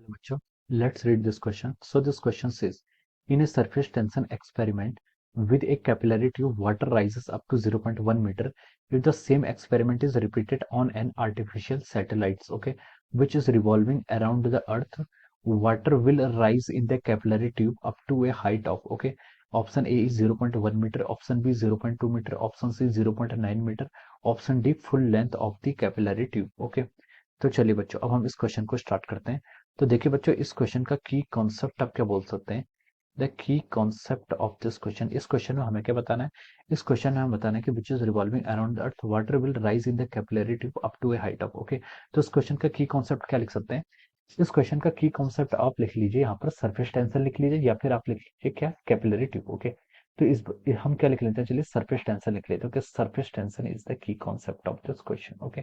Hello, bachcho. Let's read this question. So this question says, in a surface tension experiment with a capillary tube, water rises up to 0.1 meter. If the same experiment is repeated on an artificial satellite, okay, which is revolving around the Earth, water will rise in the capillary tube up to a height of, okay, option A is 0.1 meter, option B 0.2 meter, option C 0.9 meter, option D full length of the capillary tube, okay. तो चलिए बच्चों, अब हम इस question को start करते हैं। तो देखिए बच्चों, इस क्वेश्चन का की कॉन्सेप्ट आप क्या बोल सकते हैं? The key concept of this question, इस क्वेश्चन में हमें क्या बताना है? इस क्वेश्चन में हमें बताना है कि which is revolving around the earth water will rise in the capillary tube up to a height of, okay. तो इस क्वेश्चन का की कॉन्सेप्ट क्या लिख सकते हैं? इस क्वेश्चन का की कॉन्सेप्ट आप लिख लीजिए, यहाँ पर सरफेस टेंशन लिख लीजिए, या फिर आप लिख लीजिए क्या, कैपिलरी ट्यूब, ओके। तो इस हम क्या लिख लेते हैं, चलिए सरफेस टेंशन लिख लेते हैं कि surface tension is the key concept of this question, okay.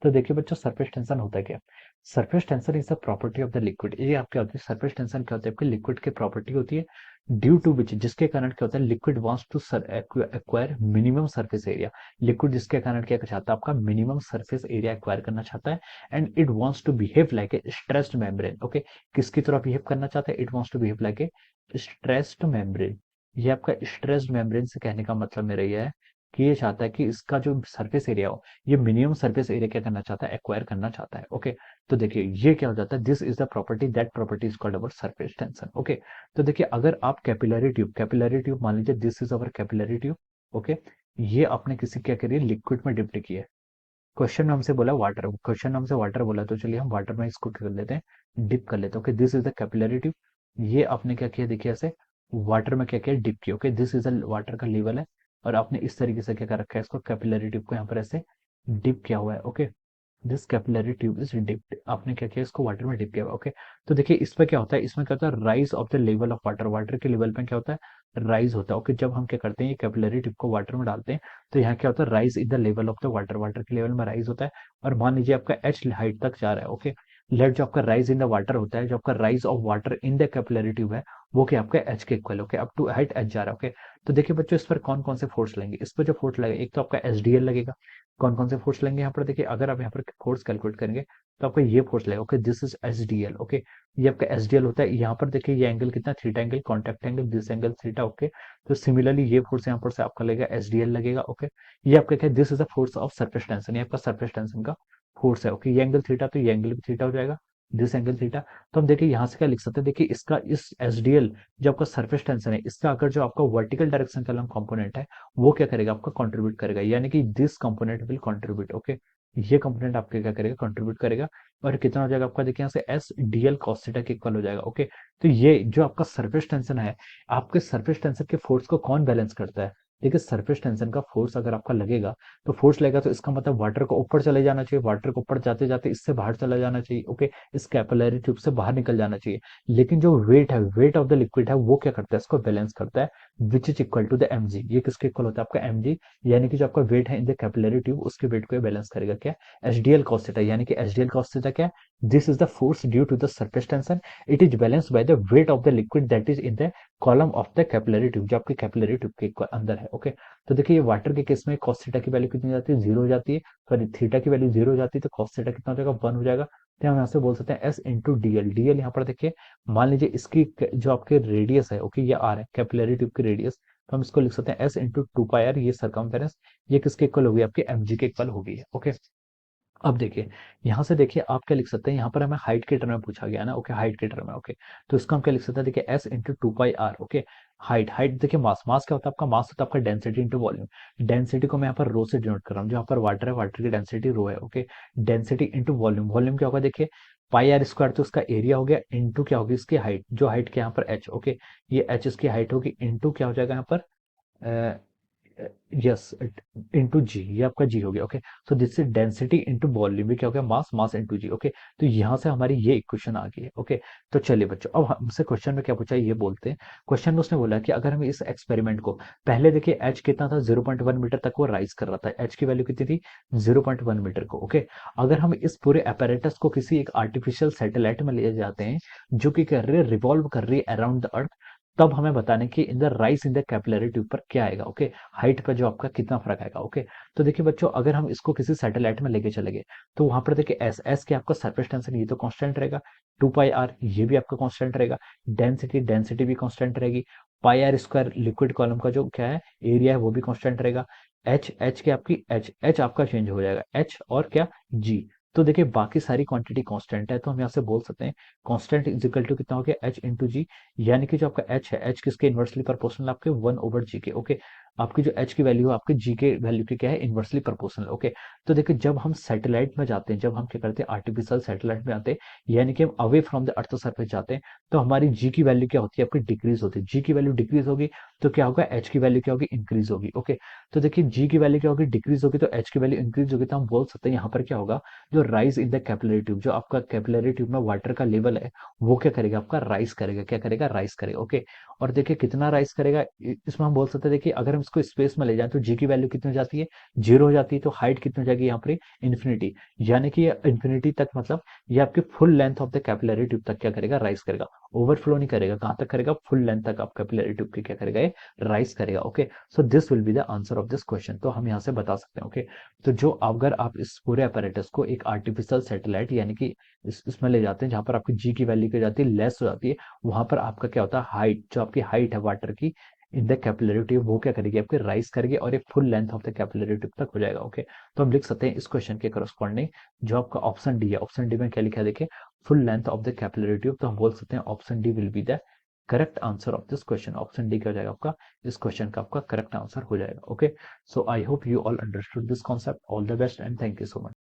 तो देखिए बच्चों, सरफेस टेंशन होता है क्या? Surface tension is the property of the liquid. ये आपके होती है सरफेस टेंशन, क्या होता है आपके लिक्विड की प्रॉपर्टी होती है, ड्यू टू विच, जिसके कारण क्या होता है, liquid wants to acquire minimum surface area. Liquid जिसके कारण क्या चाहता है, आपका मिनिमम सरफेस एरिया एक्वायर करना चाहता है, and it wants to behave like a stressed membrane, okay. किसकी तरह बिहेव करना चाहता है? It wants to behave like a stressed membrane. ये आपका स्ट्रेस्ड मेम्ब्रेन से कहने का मतलब मेरा ये है कि ये चाहता है कि इसका जो सरफेस एरिया हो, ये मिनिमम सरफेस एरिया क्या करना चाहता है, एक्वायर करना चाहता है, ओके। तो देखिए ये क्या हो जाता है, this is the property, that property is called our surface tension, okay. तो देखिए अगर आप कैपिलरी ट्यूब मान लीजिए, this is our capillary tube, okay. ये आपने किसी क्या करिए, लिक्विड में डिप्ट किया है। क्वेश्चन में हमसे बोला वाटर, क्वेश्चन में हमसे वाटर बोला, तो चलिए हम वाटर में इसको क्या कर लेते हैं, डिप कर लेते हैं, okay. This is the capillary tube. ये आपने क्या किया, देखिए ऐसे वाटर में क्या किया, डिप किया, okay. This is the water का लेवल है, और आपने इस तरीके से क्या कर रखा है, इसको कैपिलरी ट्यूब को यहाँ पर ऐसे डिप किया हुआ है, okay. This capillary tube is dipped, आपने क्या किया, इसको वाटर में डिप किया, ओके। तो देखिए इस पे क्या होता है, इसमें क्या होता है, rise of the level of water, water के लेवल पे क्या होता है, राइज होता है, ओके। जब हम क्या करते हैं, ये कैपिलरी ट्यूब को वाटर में डालते हैं, तो यहाँ क्या होता है, rise in the level of the water, water के लेवल में राइज होता है। और मान लीजिए आपका एच हाइट तक जा रहा है, ओके। लेट जो आपका राइज इन द वाटर होता है, जो आपका rise of water in the capillary tube है, वो क्या आपका एच के equal, okay, up to height H जा रहा है, ओके। तो देखिए बच्चों, इस पर कौन कौन से फोर्स लगेंगे, इस पर जो फोर्स लगेगा, एक तो आपका एच डी एल लगेगा। कौन कौन से फोर्स लेंगे यहाँ पर, देखिए अगर आप यहाँ पर फोर्स कैलकुलेट करेंगे, तो आपका ये फोर्स लगेगा, okay. This is H D L, okay. ये आपका एच डी एल होता है, यहाँ पर देखिए ये एंगल कितना, theta angle, contact angle, this angle theta, okay. तो सिमिलरली ये फोर्स यहाँ पर से आपका लगेगा, एच डी एल लगेगा, ओके। ये आपका क्या, this is the force of surface tension, ये आपका सरफेस टेंशन का फोर्स है, ओके। ये एंगल थीटा, तो ये एंगल भी थीटा हो जाएगा, दिस एंगल थीटा। तो हम देखिए यहाँ से क्या लिख सकते हैं, देखिए इसका इस एच डी एल, जो आपका सरफेस टेंशन है, इसका अगर जो आपका वर्टिकल डायरेक्शन का कंपोनेंट है, वो क्या करेगा, आपका कंट्रीब्यूट करेगा, यानी कि this component will contribute, okay. ये कंपोनेंट आपके क्या करेगा, कंट्रीब्यूट करेगा। और कितना हो जाएगा आपका, देखिए यहाँ से S D L cos theta के इक्वल हो जाएगा, ओके। तो ये जो आपका सरफेस टेंशन है, आपके सरफेस टेंशन के फोर्स को कौन बैलेंस करता है? देखिए सरफेस टेंशन का फोर्स अगर आपका लगेगा, तो फोर्स लगेगा, तो इसका मतलब वाटर को ऊपर चले जाना चाहिए, वाटर को ऊपर जाते जाते इससे बाहर चला जाना चाहिए, ओके। इस कैपिलरी ट्यूब से बाहर निकल जाना चाहिए। लेकिन जो वेट है, वेट ऑफ द लिक्विड है, वो क्या करता है, इसको बैलेंस करता है, which is equal to the M G. ये किसके इक्वल होता है, आपका एम जी, यानी कि जो आपका वेट है इन द कैपिलरी ट्यूब, उसके वेट को बैलेंस करेगा क्या, H D L cos theta. यानी कि H D L cos theta क्या है, this is the force due to the surface tension, it is balanced by the weight of the liquid that is in the column of the capillary tube, जो आपकी capillary tube के अंदर है, okay. तो देखिए ये वाटर के case में कॉस थीटा की वैल्यू कितनी हो जाती है, जीरो हो जाती है। सॉरी, थीटा की वैल्यू जीरो हो जाती है, तो कॉस थीटा कितना हो जाएगा, वन हो जाएगा। तो हम यहाँ से बोल सकते हैं S into D L, D L यहाँ पर देखिए, मान लीजिए इसकी जो आपके रेडियस है, ओके, ये आर है कैपिलरी ट्यूब की रेडियस, तो हम इसको लिख सकते हैं S into two pi R, ये सरकमफेरेंस, ये किसके इक्वल होगी, आपके एम जी के इक्वल होगी, ओके। अब देखिए यहाँ से देखिए आप क्या लिख सकते हैं, यहाँ पर हमें हाइट के टर्म में पूछा गया ना, ओके, हाइट के टर्म में, ओके। तो इसको हम क्या लिख सकते हैं, देखिए S into two pi R, okay. Height, height देखिए, मास, मास क्या होता है आपका, मास होता है आपका डेंसिटी इंटू वॉल्यूम। डेंसिटी को मैं यहाँ पर रो से डिनोट कर रहा हूँ, जो यहाँ पर वाटर है, वाटर की डेंसिटी रो है, okay. Density into volume, volume क्या होगा, देखिए पाई आर स्क्वायर, तो उसका एरिया हो गया, इंटू क्या होगी इसकी हाइट, जो हाइट के यहाँ पर एच, ओके। ये एच इसकी हाइट होगी, इंटू क्या हो जाएगा यहाँ पर, यस, इंटू जी, ये आपका जी हो गया, okay. So this is density into volume, भी क्या हो गया, मास, मास इंटू जी, ओके। तो यहाँ से हमारी ये इक्वेशन आ गई है, ओके। तो चलिए बच्चों, अब हमसे क्वेश्चन में क्या पूछा है ये बोलते हैं। क्वेश्चन में उसने बोला कि अगर हम इस एक्सपेरिमेंट को, पहले देखिए एच कितना था, 0.1 मीटर तक वो राइज कर रहा था, एच की वैल्यू कितनी थी, 0.1 मीटर को, ओके। अगर हम इस पूरे apparatus को किसी एक आर्टिफिशियल सैटेलाइट में ले जाते हैं, जो कि कर रही है, रिवॉल्व कर रही है अराउंड द अर्थ, तब हमें बताने की in the rise in the capillary tube पर क्या आएगा। ओके, हाइट पर जो आपका कितना फर्क आएगा। ओके, तो देखिए बच्चों, अगर हम इसको किसी सैटेलाइट में लेके चले गए तो वहां पर देखिए एस एस के आपका सरफेस टेंशन ये तो कांस्टेंट रहेगा, 2 पाई आर ये भी आपका कांस्टेंट रहेगा, डेंसिटी डेंसिटी भी कांस्टेंट रहेगी, पाई आर स्क्वायर लिक्विड कॉलम का जो क्या है एरिया है वो भी कांस्टेंट रहेगा, एच एच के आपकी एच एच आपका चेंज हो जाएगा, एच और क्या जी। तो देखिए बाकी सारी क्वांटिटी कांस्टेंट है, तो हम यहाँ से बोल सकते हैं कांस्टेंट इज इक्वल टू कितना हो गया एच इंटू जी। यानी कि जो आपका एच है, एच किसके इनवर्सली प्रोपोर्शनल आपके 1/जी के। ओके, आपकी जो एच की वैल्यू है आपके जी के वैल्यू के क्या है इनवर्सली प्रोपोर्शनल। ओके, तो देखिए जब हम सैटेलाइट में जाते हैं, जब हम क्या करते हैं आर्टिफिशियल सैटेलाइट में आते हैं, यानी कि हम away from the earth surface जाते हैं, तो हमारी जी की वैल्यू क्या होती है आपकी डिक्रीज होती है। जी की वैल्यू डिक्रीज होगी तो क्या होगा एच की वैल्यू क्या होगी इंक्रीज होगी। ओके, तो देखिए जी की वैल्यू क्या होगी डिक्रीज होगी तो एच की वैल्यू इंक्रीज होगी, तो हम बोल सकते हैं यहाँ पर क्या होगा जो rise in the capillary tube, जो आपका कैपिलरी ट्यूब में वाटर का लेवल है वो क्या करेगा आपका राइज करेगा, क्या करेगा राइज करेगा। ओके, और देखिए कितना राइज करेगा इसमें हम बोल सकते हैं, देखिए अगर हम इसको स्पेस में ले जाएं तो जी की वैल्यू कितनी हो जाती है 0 हो जाती है, तो हाइट कितनी हो जाएगी यहाँ पर इन्फिनिटी। यानी कि ये इन्फिनिटी तक मतलब ये आपकी full length of the capillary tube तक क्या करेगा राइज करेगा, ओवरफ्लो नहीं करेगा। कहां तक करेगा फुल लेंथ तक आप कैपिलरी ट्यूब की क्या करेगा ये राइज करेगा। Okay, so this will be the answer of this question, तो हम यहाँ से बता सकते हैं। ओके, तो जो अगर आप इस पूरे अपैरेटस को एक आर्टिफिशियल सैटेलाइट यानी कि इसमें ले जाते हैं जहां पर आपकी जी की वैल्यू क्या जाती है लेस हो जाती है, वहां पर आपका क्या होता है हाइट, जो आपकी हाइट है वाटर की इन द कैपिलरी ट्यूब वो क्या करेगी आपके राइज करेगी और एक full length of the capillary tube तक हो जाएगा। ओके, तो हम लिख सकते हैं इस क्वेश्चन के करस्पॉन्डिंग जो आपका ऑप्शन डी है, ऑप्शन डी में क्या लिखा है देखिए full length of the capillary tube, तो हम बोल सकते हैं option D will be the correct answer of this question. Option D क्या हो जाएगा आपका इस क्वेश्चन का आपका करेक्ट आंसर हो जाएगा। Okay, so I hope you all understood this concept, all the best and thank you so much.